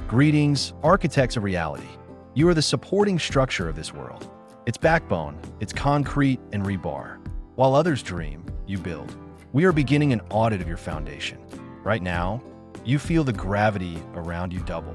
Greetings, architects of reality. You are the supporting structure of this world. Its backbone, its concrete and rebar. While others dream, you build. We are beginning an audit of your foundation. Right now, you feel the gravity around you double.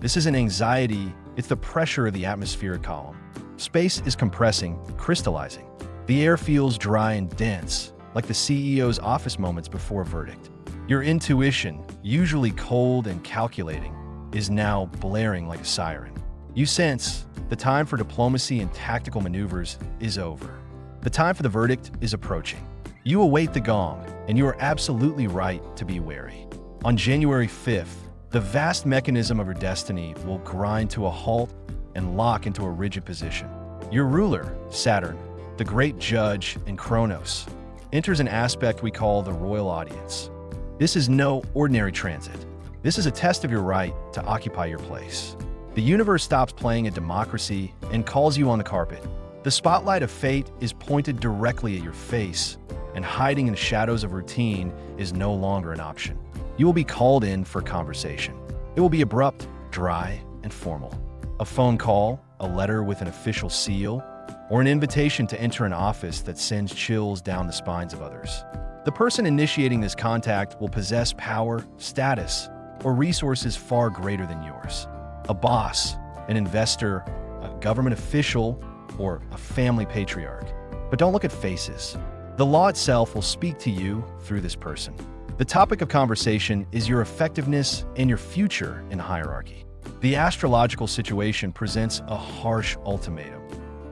This isn't anxiety, it's the pressure of the atmospheric column. Space is compressing, crystallizing. The air feels dry and dense, like the CEO's office moments before a verdict. Your intuition, usually cold and calculating, is now blaring like a siren. You sense the time for diplomacy and tactical maneuvers is over. The time for the verdict is approaching. You await the gong, and you are absolutely right to be wary. On January 5th, the vast mechanism of your destiny will grind to a halt and lock into a rigid position. Your ruler, Saturn, the great judge in Kronos, enters an aspect we call the royal audience. This is no ordinary transit. This is a test of your right to occupy your place. The universe stops playing at democracy and calls you on the carpet. The spotlight of fate is pointed directly at your face, and hiding in the shadows of routine is no longer an option. You will be called in for conversation. It will be abrupt, dry, and formal. A phone call, a letter with an official seal, or an invitation to enter an office that sends chills down the spines of others. The person initiating this contact will possess power, status, or resources far greater than yours. A boss, an investor, a government official, or a family patriarch. But don't look at faces. The law itself will speak to you through this person. The topic of conversation is your effectiveness and your future in hierarchy. The astrological situation presents a harsh ultimatum.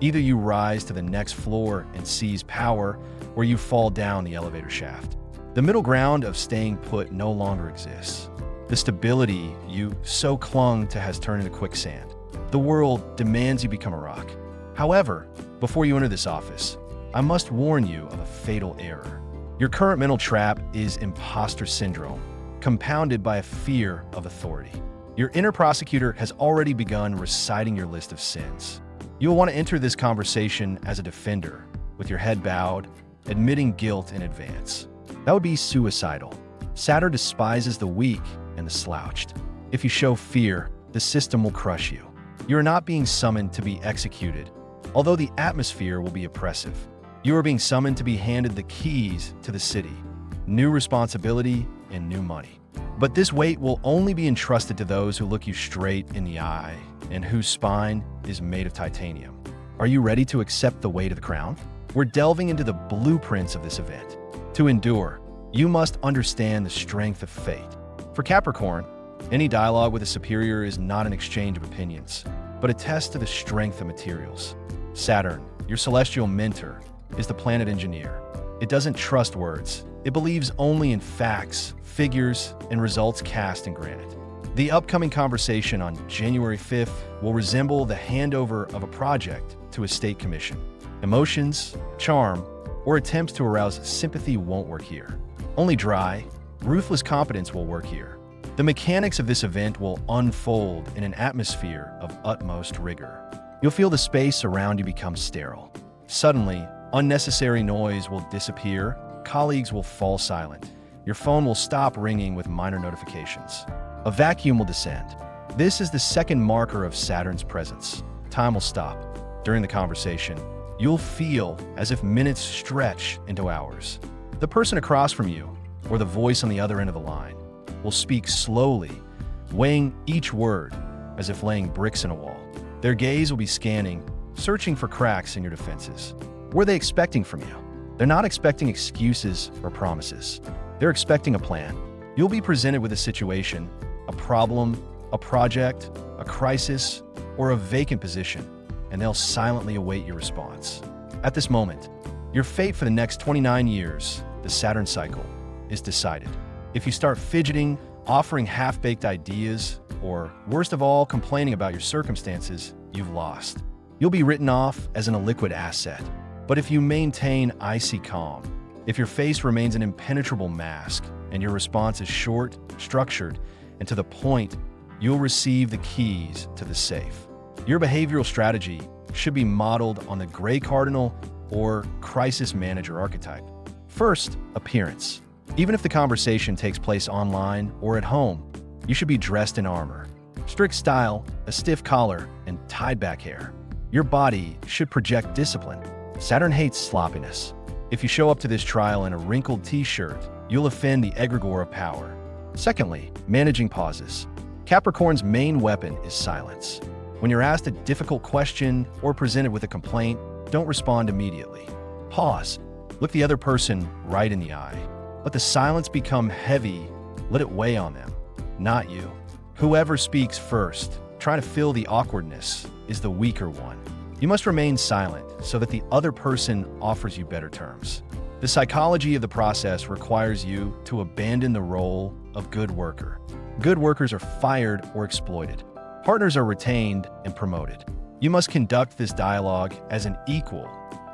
Either you rise to the next floor and seize power, or you fall down the elevator shaft. The middle ground of staying put no longer exists. The stability you so clung to has turned into quicksand. The world demands you become a rock. However, before you enter this office, I must warn you of a fatal error. Your current mental trap is imposter syndrome, compounded by a fear of authority. Your inner prosecutor has already begun reciting your list of sins. You will want to enter this conversation as a defender, with your head bowed, admitting guilt in advance. That would be suicidal. Saturn despises the weak and the slouched. If you show fear, the system will crush you. You are not being summoned to be executed, although the atmosphere will be oppressive. You are being summoned to be handed the keys to the city, new responsibility and new money. But this weight will only be entrusted to those who look you straight in the eye and whose spine is made of titanium. Are you ready to accept the weight of the crown? We're delving into the blueprints of this event. To endure, you must understand the strength of fate. For Capricorn, any dialogue with a superior is not an exchange of opinions, but a test of the strength of materials. Saturn, your celestial mentor, is the planet engineer. It doesn't trust words. It believes only in facts, figures, and results cast in granite. The upcoming conversation on January 5th will resemble the handover of a project to a state commission. Emotions, charm, or attempts to arouse sympathy won't work here. Only dry, ruthless competence will work here. The mechanics of this event will unfold in an atmosphere of utmost rigor. You'll feel the space around you become sterile. Suddenly, unnecessary noise will disappear, colleagues will fall silent, your phone will stop ringing with minor notifications. A vacuum will descend. This is the second marker of Saturn's presence. Time will stop. During the conversation, you'll feel as if minutes stretch into hours. The person across from you, or the voice on the other end of the line, will speak slowly, weighing each word as if laying bricks in a wall. Their gaze will be scanning, searching for cracks in your defenses. What are they expecting from you? They're not expecting excuses or promises. They're expecting a plan. You'll be presented with a situation, a problem, a project, a crisis, or a vacant position, and they'll silently await your response. At this moment, your fate for the next 29 years, the Saturn cycle, is decided. If you start fidgeting, offering half-baked ideas, or worst of all, complaining about your circumstances, you've lost. You'll be written off as an illiquid asset. But if you maintain icy calm, if your face remains an impenetrable mask, and your response is short, structured, and to the point, you'll receive the keys to the safe. Your behavioral strategy should be modeled on the gray cardinal or crisis manager archetype. First, appearance. Even if the conversation takes place online or at home, you should be dressed in armor. Strict style, a stiff collar, and tied-back hair. Your body should project discipline. Saturn hates sloppiness. If you show up to this trial in a wrinkled t-shirt, you'll offend the egregore of power. Secondly, managing pauses. Capricorn's main weapon is silence. When you're asked a difficult question or presented with a complaint, don't respond immediately. Pause. Look the other person right in the eye. Let the silence become heavy. Let it weigh on them, not you. Whoever speaks first, trying to fill the awkwardness, is the weaker one. You must remain silent so that the other person offers you better terms. The psychology of the process requires you to abandon the role of good worker. Good workers are fired or exploited. Partners are retained and promoted. You must conduct this dialogue as an equal,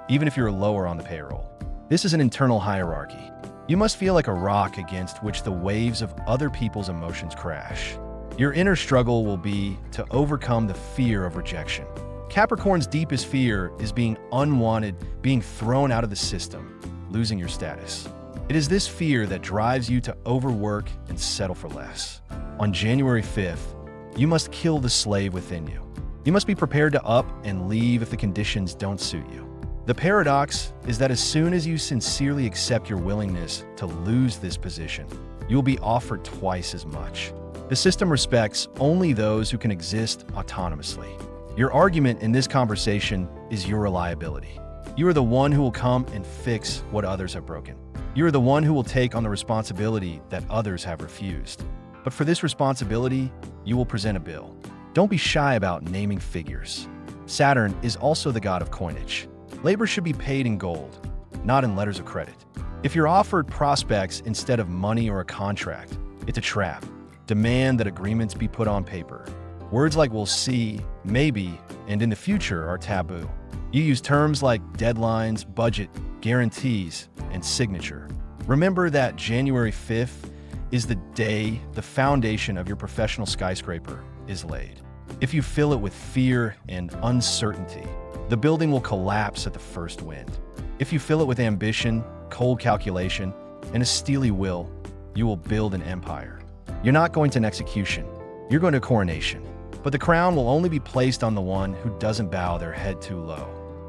even if you're lower on the payroll. This is an internal hierarchy. You must feel like a rock against which the waves of other people's emotions crash. Your inner struggle will be to overcome the fear of rejection. Capricorn's deepest fear is being unwanted, being thrown out of the system, losing your status. It is this fear that drives you to overwork and settle for less. On January 5th, you must kill the slave within you. You must be prepared to up and leave if the conditions don't suit you. The paradox is that as soon as you sincerely accept your willingness to lose this position, you'll be offered twice as much. The system respects only those who can exist autonomously. Your argument in this conversation is your reliability. You are the one who will come and fix what others have broken. You are the one who will take on the responsibility that others have refused. But for this responsibility, you will present a bill. Don't be shy about naming figures. Saturn is also the god of coinage. Labor should be paid in gold, not in letters of credit. If you're offered prospects instead of money or a contract, it's a trap. Demand that agreements be put on paper. Words like "we'll see," "maybe," and "in the future" are taboo. You use terms like deadlines, budget, guarantees, and signature. Remember that January 5th is the day the foundation of your professional skyscraper is laid. If you fill it with fear and uncertainty, the building will collapse at the first wind. If you fill it with ambition, cold calculation, and a steely will, you will build an empire. You're not going to an execution, you're going to a coronation. But the crown will only be placed on the one who doesn't bow their head too low.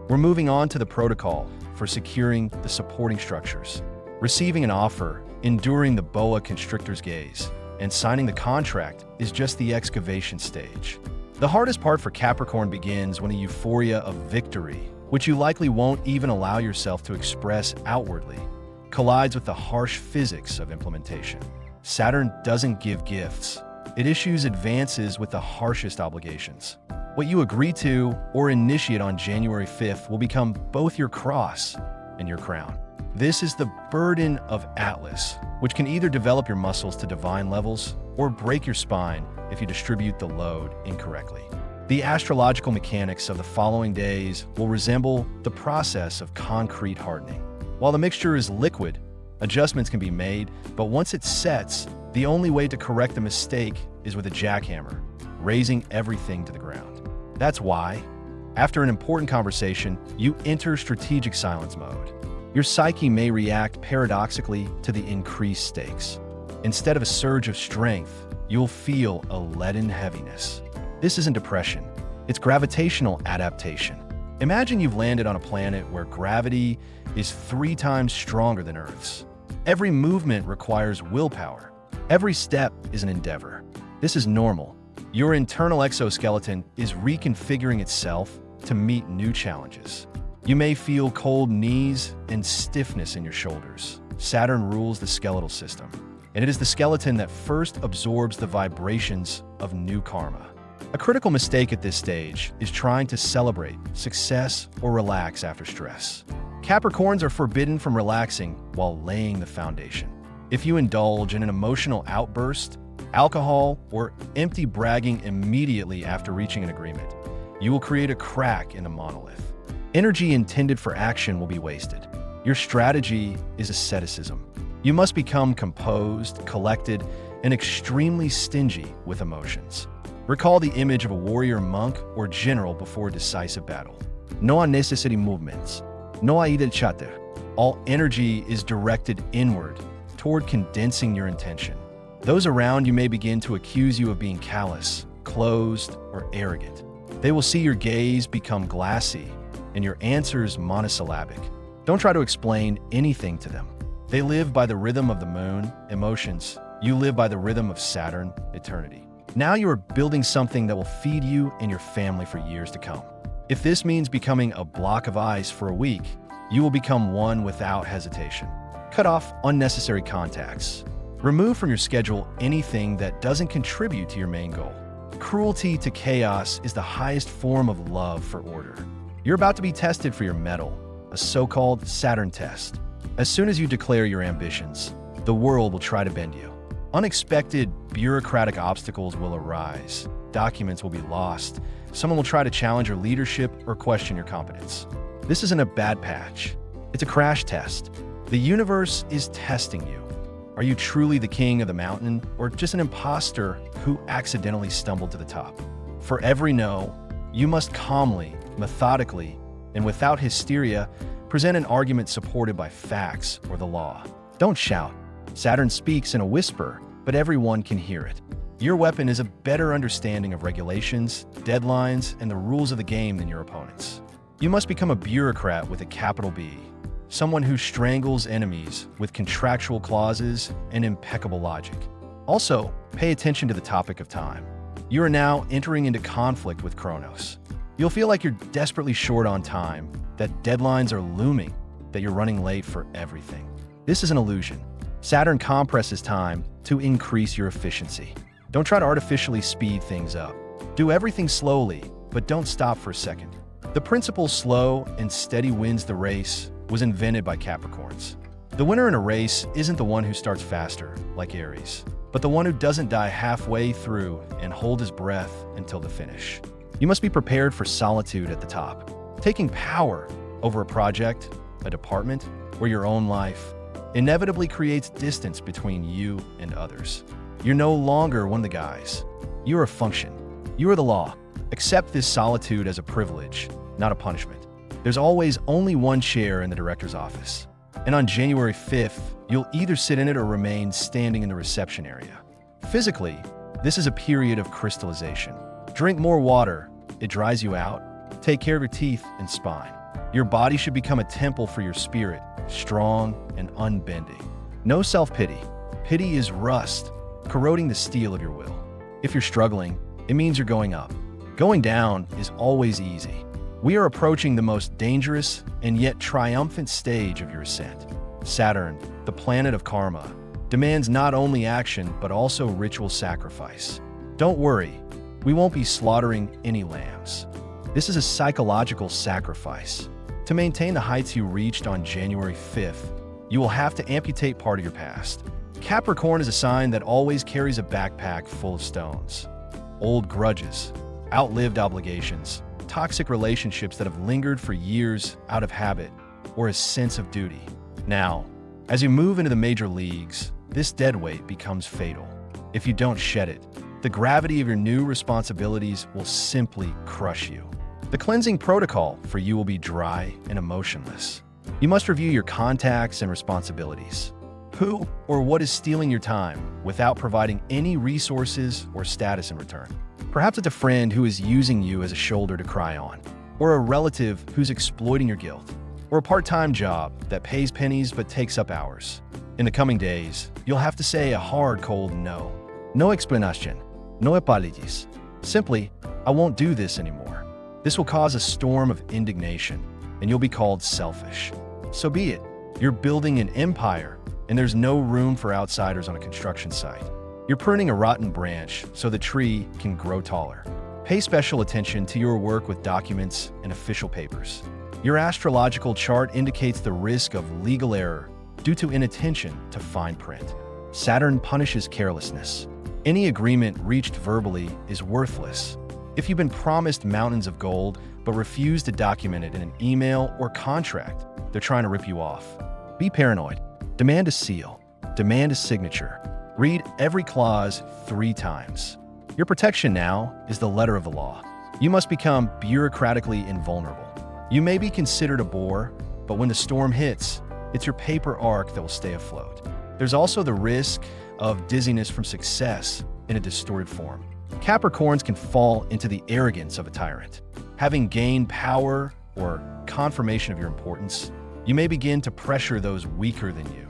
We're moving on to the protocol for securing the supporting structures. Receiving an offer, enduring the boa constrictor's gaze, and signing the contract is just the excavation stage. The hardest part for Capricorn begins when a euphoria of victory, which you likely won't even allow yourself to express outwardly, collides with the harsh physics of implementation. Saturn doesn't give gifts. It issues advances with the harshest obligations. What you agree to or initiate on January 5th will become both your cross and your crown. This is the burden of Atlas, which can either develop your muscles to divine levels or break your spine if you distribute the load incorrectly. The astrological mechanics of the following days will resemble the process of concrete hardening. While the mixture is liquid, adjustments can be made, but once it sets, the only way to correct the mistake is with a jackhammer, razing everything to the ground. That's why, after an important conversation, you enter strategic silence mode. Your psyche may react paradoxically to the increased stakes. Instead of a surge of strength, you'll feel a leaden heaviness. This isn't depression, it's gravitational adaptation. Imagine you've landed on a planet where gravity is 3 times stronger than Earth's. Every movement requires willpower. Every step is an endeavor. This is normal. Your internal exoskeleton is reconfiguring itself to meet new challenges. You may feel cold knees and stiffness in your shoulders. Saturn rules the skeletal system, and it is the skeleton that first absorbs the vibrations of new karma. A critical mistake at this stage is trying to celebrate success or relax after stress. Capricorns are forbidden from relaxing while laying the foundation. If you indulge in an emotional outburst, alcohol, or empty bragging immediately after reaching an agreement, you will create a crack in the monolith. Energy intended for action will be wasted. Your strategy is asceticism. You must become composed, collected, and extremely stingy with emotions. Recall the image of a warrior monk or general before a decisive battle. No unnecessary movements. No idle chatter. All energy is directed inward, toward condensing your intention. Those around you may begin to accuse you of being callous closed, or arrogant. They will see your gaze become glassy and your answers monosyllabic. Don't try to explain anything to them. They live by the rhythm of the moon, emotions. You live by the rhythm of Saturn, eternity. Now you are building something that will feed you and your family for years to come. If this means becoming a block of ice for a week, you will become one without hesitation. Cut off unnecessary contacts. Remove from your schedule anything that doesn't contribute to your main goal. Cruelty to chaos is the highest form of love for order. You're about to be tested for your mettle, a so-called Saturn test. As soon as you declare your ambitions, the world will try to bend you. Unexpected bureaucratic obstacles will arise. Documents will be lost. Someone will try to challenge your leadership or question your competence. This isn't a bad patch. It's a crash test. The universe is testing you. Are you truly the king of the mountain, or just an imposter who accidentally stumbled to the top? For every no, you must calmly, methodically, and without hysteria, present an argument supported by facts or the law. Don't shout. Saturn speaks in a whisper, but everyone can hear it. Your weapon is a better understanding of regulations, deadlines, and the rules of the game than your opponents. You must become a bureaucrat with a capital B, someone who strangles enemies with contractual clauses and impeccable logic. Also, pay attention to the topic of time. You are now entering into conflict with Kronos. You'll feel like you're desperately short on time, that deadlines are looming, that you're running late for everything. This is an illusion. Saturn compresses time to increase your efficiency. Don't try to artificially speed things up. Do everything slowly, but don't stop for a second. The principle slow and steady wins the race was invented by Capricorns. The winner in a race isn't the one who starts faster, like Aries, but the one who doesn't die halfway through and hold his breath until the finish. You must be prepared for solitude at the top. Taking power over a project, a department, or your own life inevitably creates distance between you and others. You're no longer one of the guys. You are a function. You are the law. Accept this solitude as a privilege, not a punishment. There's always only one chair in the director's office. And on January 5th, you'll either sit in it or remain standing in the reception area. Physically, this is a period of crystallization. Drink more water. It dries you out. Take care of your teeth and spine. Your body should become a temple for your spirit, strong and unbending. No self-pity. Pity is rust, corroding the steel of your will. If you're struggling, it means you're going up. Going down is always easy. We are approaching the most dangerous and yet triumphant stage of your ascent. Saturn, the planet of karma, demands not only action but also ritual sacrifice. Don't worry, we won't be slaughtering any lambs. This is a psychological sacrifice. To maintain the heights you reached on January 5th, you will have to amputate part of your past. Capricorn is a sign that always carries a backpack full of stones. Old grudges, outlived obligations, toxic relationships that have lingered for years out of habit or a sense of duty. Now, as you move into the major leagues, this deadweight becomes fatal. If you don't shed it, the gravity of your new responsibilities will simply crush you. The cleansing protocol for you will be dry and emotionless. You must review your contacts and responsibilities. Who or what is stealing your time without providing any resources or status in return? Perhaps it's a friend who is using you as a shoulder to cry on, or a relative who's exploiting your guilt, or a part-time job that pays pennies but takes up hours. In the coming days, you'll have to say a hard, cold no. No explanation, no apologies. Simply, I won't do this anymore. This will cause a storm of indignation, and you'll be called selfish. So be it. You're building an empire, and there's no room for outsiders on a construction site. You're pruning a rotten branch so the tree can grow taller. Pay special attention to your work with documents and official papers. Your astrological chart indicates the risk of legal error due to inattention to fine print. Saturn punishes carelessness. Any agreement reached verbally is worthless. If you've been promised mountains of gold but refuse to document it in an email or contract, they're trying to rip you off. Be paranoid. Demand a seal. Demand a signature. Read every clause 3 times. Your protection now is the letter of the law. You must become bureaucratically invulnerable. You may be considered a bore, but when the storm hits, it's your paper arc that will stay afloat. There's also the risk of dizziness from success in a distorted form. Capricorns can fall into the arrogance of a tyrant. Having gained power or confirmation of your importance, you may begin to pressure those weaker than you,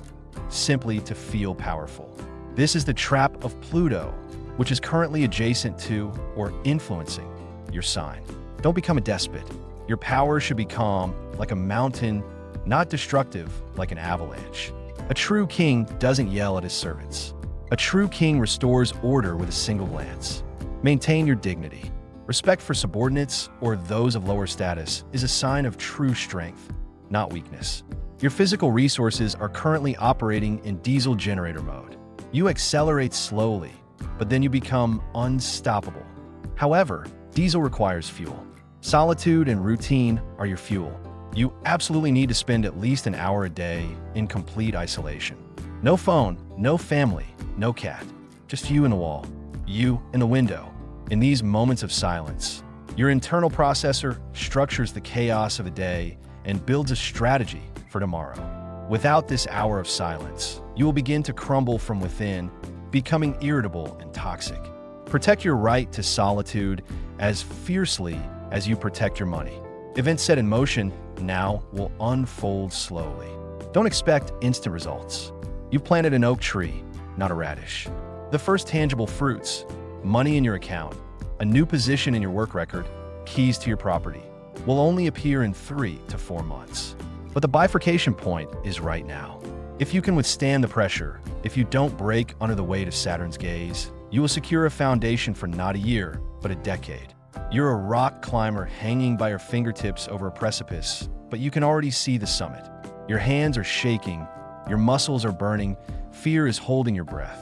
simply to feel powerful. This is the trap of Pluto, which is currently adjacent to or influencing your sign. Don't become a despot. Your power should be calm, like a mountain, not destructive, like an avalanche. A true king doesn't yell at his servants. A true king restores order with a single glance. Maintain your dignity. Respect for subordinates or those of lower status is a sign of true strength, not weakness. Your physical resources are currently operating in diesel generator mode. You accelerate slowly, but then you become unstoppable. However, diesel requires fuel. Solitude and routine are your fuel. You absolutely need to spend at least an hour a day in complete isolation. No phone, no family, no cat. Just you and the wall. You and the window. In these moments of silence, your internal processor structures the chaos of a day and builds a strategy for tomorrow. Without this hour of silence, you will begin to crumble from within, becoming irritable and toxic. Protect your right to solitude as fiercely as you protect your money. Events set in motion now will unfold slowly. Don't expect instant results. You've planted an oak tree, not a radish. The first tangible fruits, money in your account, a new position in your work record, keys to your property, will only appear in 3 to 4 months. But the bifurcation point is right now. If you can withstand the pressure, if you don't break under the weight of Saturn's gaze, you will secure a foundation for not a year, but a decade. You're a rock climber hanging by your fingertips over a precipice, but you can already see the summit. Your hands are shaking, your muscles are burning, fear is holding your breath.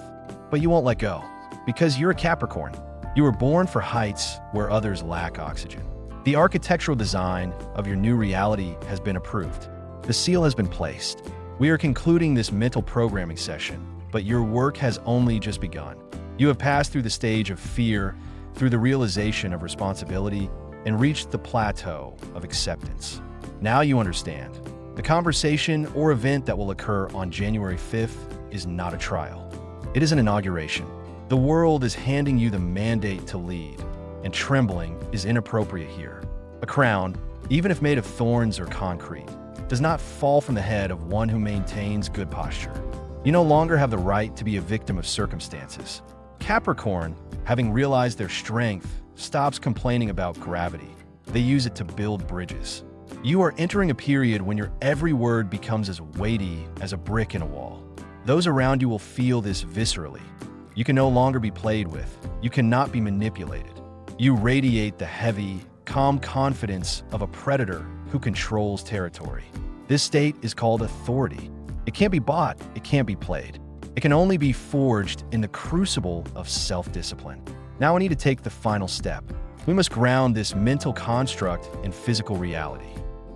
But you won't let go, because you're a Capricorn. You were born for heights where others lack oxygen. The architectural design of your new reality has been approved. The seal has been placed. We are concluding this mental programming session, but your work has only just begun. You have passed through the stage of fear, through the realization of responsibility, and reached the plateau of acceptance. Now you understand. The conversation or event that will occur on January 5th is not a trial. It is an inauguration. The world is handing you the mandate to lead, and trembling is inappropriate here. A crown, even if made of thorns or concrete, does not fall from the head of one who maintains good posture. You no longer have the right to be a victim of circumstances. Capricorn, having realized their strength, stops complaining about gravity. They use it to build bridges. You are entering a period when your every word becomes as weighty as a brick in a wall. Those around you will feel this viscerally. You can no longer be played with. You cannot be manipulated. You radiate the heavy, calm confidence of a predator who controls territory. This state is called authority. It can't be bought, it can't be played. It can only be forged in the crucible of self-discipline. Now we need to take the final step. We must ground this mental construct in physical reality.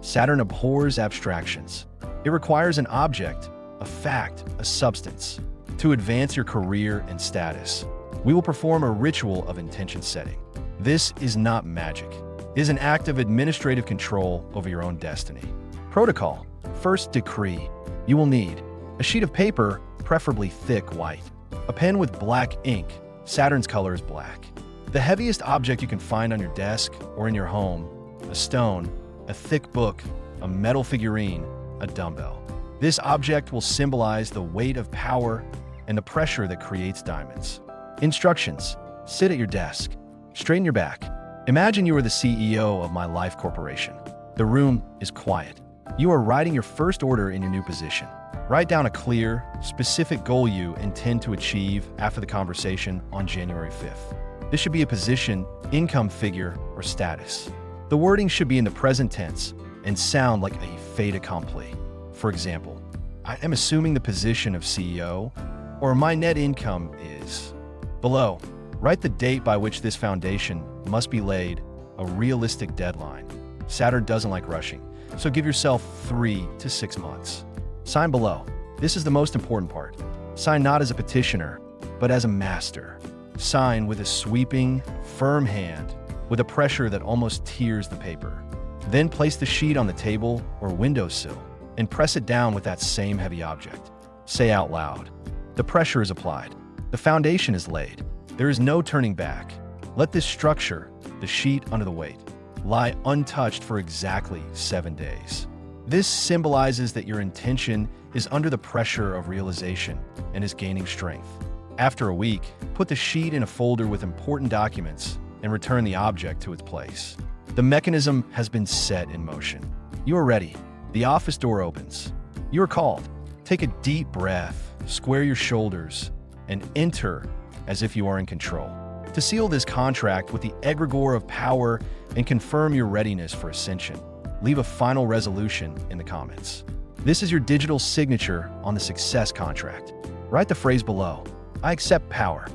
Saturn abhors abstractions. It requires an object, a fact, a substance. To advance your career and status, we will perform a ritual of intention setting. This is not magic. It is an act of administrative control over your own destiny. Protocol. First decree. You will need a sheet of paper, preferably thick white, a pen with black ink. Saturn's color is black. The heaviest object you can find on your desk or in your home, a stone, a thick book, a metal figurine, a dumbbell. This object will symbolize the weight of power and the pressure that creates diamonds. Instructions. Sit at your desk. Straighten your back. Imagine you are the CEO of My Life Corporation. The room is quiet. You are writing your first order in your new position. Write down a clear, specific goal you intend to achieve after the conversation on January 5th. This should be a position, income figure, or status. The wording should be in the present tense and sound like a fait accompli. For example, I am assuming the position of CEO, or my net income is. Below, write the date by which this foundation must be laid, a realistic deadline. Saturn doesn't like rushing, so give yourself 3 to 6 months. Sign below. This is the most important part. Sign not as a petitioner, but as a master. Sign with a sweeping, firm hand, with a pressure that almost tears the paper. Then place the sheet on the table or windowsill and press it down with that same heavy object. Say out loud. The pressure is applied. The foundation is laid. There is no turning back. Let this structure, the sheet under the weight, lie untouched for exactly 7 days. This symbolizes that your intention is under the pressure of realization and is gaining strength. After a week, put the sheet in a folder with important documents and return the object to its place. The mechanism has been set in motion. You are ready. The office door opens. You are called. Take a deep breath, square your shoulders, and enter as if you are in control. To seal this contract with the egregore of power and confirm your readiness for ascension, leave a final resolution in the comments. This is your digital signature on the success contract. Write the phrase below: I accept power.